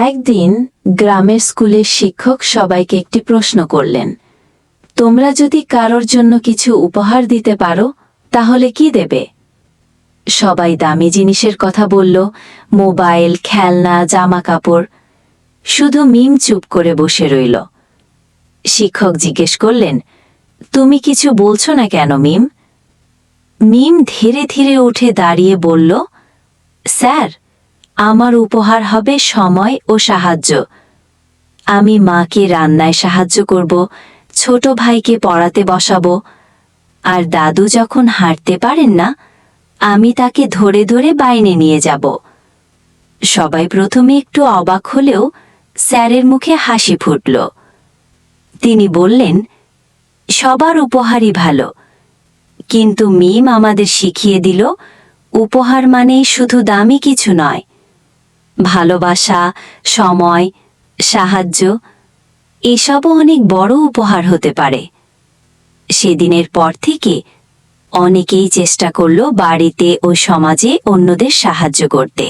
একদিন গ্রামের স্কুলের শিক্ষক সবাইকে একটি প্রশ্ন করলেন, তোমরা যদি কারোর জন্য কিছু উপহার দিতে পারো তাহলে কি দেবে? সবাই দামি জিনিসের কথা বলল, মোবাইল, খেলনা, জামা কাপড়। শুধু মিম চুপ করে বসে রইল। শিক্ষক জিজ্ঞেস করলেন, তুমি কিছু বলছো না কেন মিম? মিম ধীরে ধীরে উঠে দাঁড়িয়ে বলল, স্যার, আমার উপহার হবে সময় ও সাহায্য। আমি মাকে রান্নায় সাহায্য করব, ছোট ভাইকে পড়াতে বসাবো, আর দাদু যখন হাঁটতে পারেন না, আমি তাকে ধরে ধরে বাইরে নিয়ে যাব। সবাই প্রথমে একটু অবাক হলেও স্যারের মুখে হাসি ফুটল। তিনি বললেন, সবার উপহারই ভালো, কিন্তু মিম আমাদের শিখিয়ে দিল উপহার মানেই শুধু দামি কিছু নয়। ভালোবাসা, সময়, সাহায্য এসবও অনেক বড় উপহার হতে পারে। সেদিনের পর থেকে অনেকেই চেষ্টা করল বাড়িতে ও সমাজে অন্যদের সাহায্য করতে।